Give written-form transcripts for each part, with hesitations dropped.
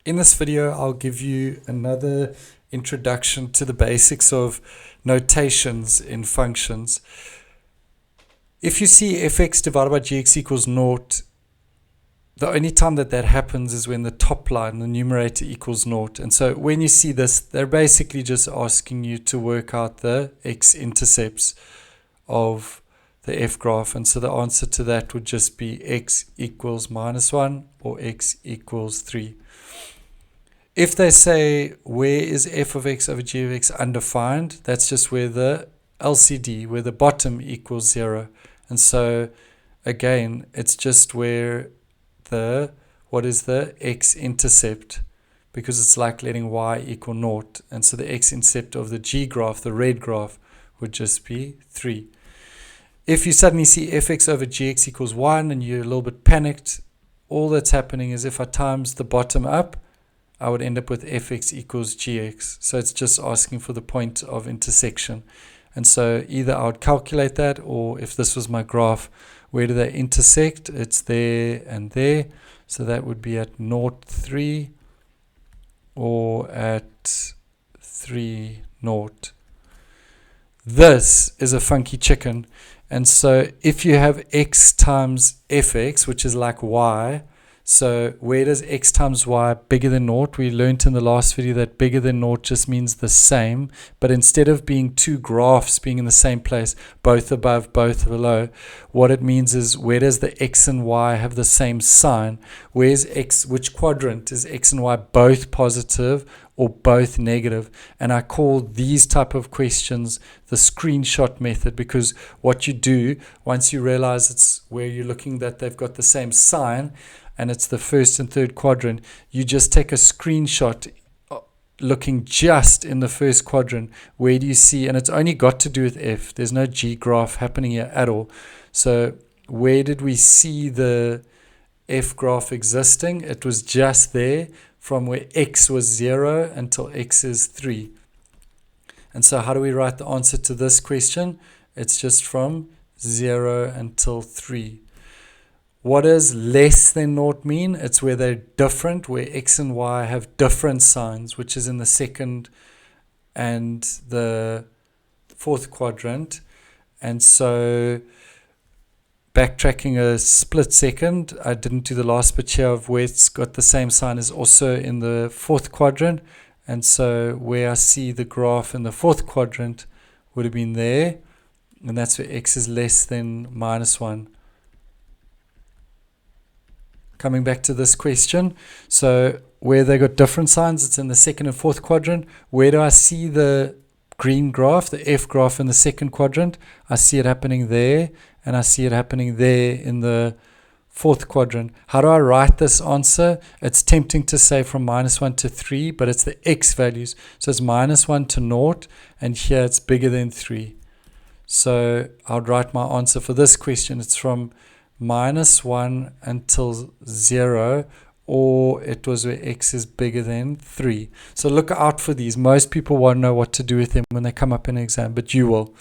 In this video, I'll give you another introduction to the basics of notations in functions. If you see fx divided by gx equals 0, the only time that happens is when the top line, the numerator, equals 0. And so when you see this, they're basically just asking you to work out the x-intercepts of the f graph. And so the answer to that would just be x equals -1 or x equals 3. If they say, where is f of x over g of x undefined, that's just where the LCD, where the bottom equals 0. And so, again, it's just where what is the x-intercept? Because it's like letting y equal 0. And so the x-intercept of the g graph, the red graph, would just be 3. If you suddenly see fx over gx equals 1 and you're a little bit panicked, all that's happening is if I times the bottom up, I would end up with fx equals gx. So it's just asking for the point of intersection. And so either I would calculate that, or if this was my graph, where do they intersect? It's there and there. So that would be at 0, 3, or at 3, 0. This is a funky chicken. And so if you have x times fx, which is like y, so where does x times y bigger than 0? We learned in the last video that bigger than 0 just means the same. But instead of being two graphs being in the same place, both above, both below, what it means is where does the x and y have the same sign? Where's x, which quadrant is x and y both positive or both negative? And I call these type of questions the screenshot method, because what you do once you realize it's where you're looking that they've got the same sign, and it's the first and third quadrant, you just take a screenshot looking just in the first quadrant. Where do you see, and it's only got to do with f, there's no g graph happening here at all. So where did we see the f graph existing? It was just there from where x was 0 until x is 3. And so how do we write the answer to this question? It's just from 0 until 3. What does less than 0 mean? It's where they're different, where x and y have different signs, which is in the second and the fourth quadrant. And so, backtracking a split second, I didn't do the last bit here of where it's got the same sign is also in the fourth quadrant. And so where I see the graph in the fourth quadrant would have been there. And that's where x is less than -1. Coming back to this question, so where they got different signs, it's in the second and fourth quadrant. Where do I see the green graph, the f graph in the second quadrant? I see it happening there, and I see it happening there in the fourth quadrant. How do I write this answer? It's tempting to say from -1 to 3, but it's the x values. So it's -1 to 0, and here it's bigger than 3. So I'll write my answer for this question. It's from -1 until 0, or it was where x is bigger than 3. So look out for these. Most people won't know what to do with them when they come up in an exam, but you will.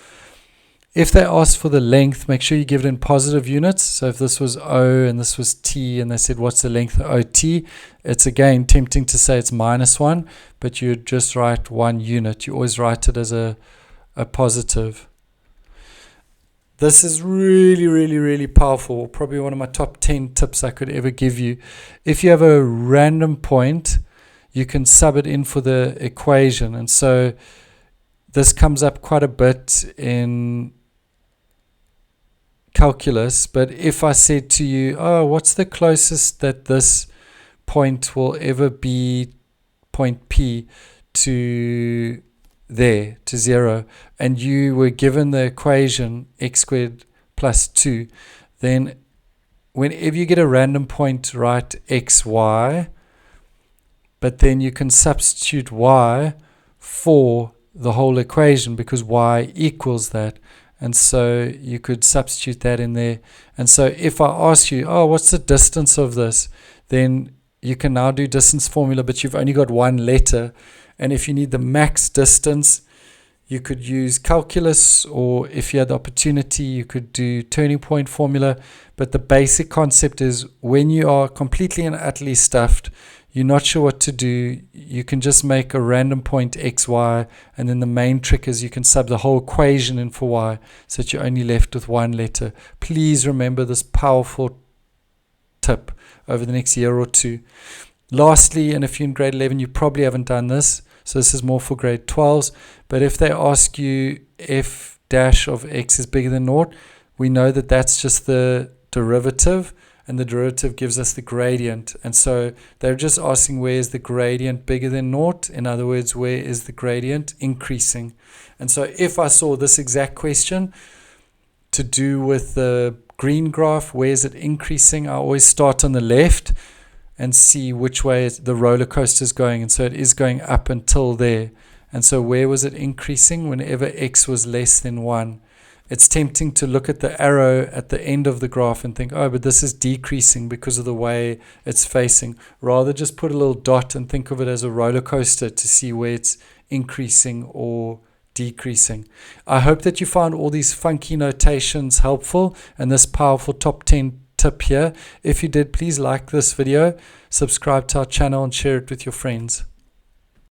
If they ask for the length, make sure you give it in positive units. So if this was O and this was T, and they said, what's the length of OT? It's again tempting to say it's -1, but you just write 1 unit. You always write it as a positive. This is really, really, really powerful. Probably one of my top 10 tips I could ever give you. If you have a random point, you can sub it in for the equation. And so this comes up quite a bit in calculus. But if I said to you, oh, what's the closest that this point will ever be, point P, to there, to 0, and you were given the equation x squared plus 2, then whenever you get a random point, write x, y, but then you can substitute y for the whole equation because y equals that. And so you could substitute that in there. And so if I ask you, oh, what's the distance of this? Then you can now do distance formula, but you've only got one letter. And if you need the max distance, You could use calculus, or if you had the opportunity, you could do turning point formula. But the basic concept is when you are completely and utterly stuffed, you're not sure what to do, you can just make a random point x, y, and then the main trick is you can sub the whole equation in for y, so that you're only left with one letter. Please remember this powerful tip over the next year or two. Lastly, and if you're in grade 11, you probably haven't done this, so this is more for grade 12s, but if they ask you f dash of x is bigger than naught, we know that that's just the derivative, and the derivative gives us the gradient. And so they're just asking, where is the gradient bigger than naught? In other words, where is the gradient increasing? And so if I saw this exact question to do with the green graph, where is it increasing, I always start on the left and see which way the roller coaster is going. And so it is going up until there. And so where was it increasing? Whenever x was less than 1. It's tempting to look at the arrow at the end of the graph and think, oh, but this is decreasing because of the way it's facing. Rather just put a little dot and think of it as a roller coaster to see where it's increasing or decreasing. I hope that you found all these funky notations helpful and this powerful top 10 tip here. If you did, please like this video, subscribe to our channel, and share it with your friends.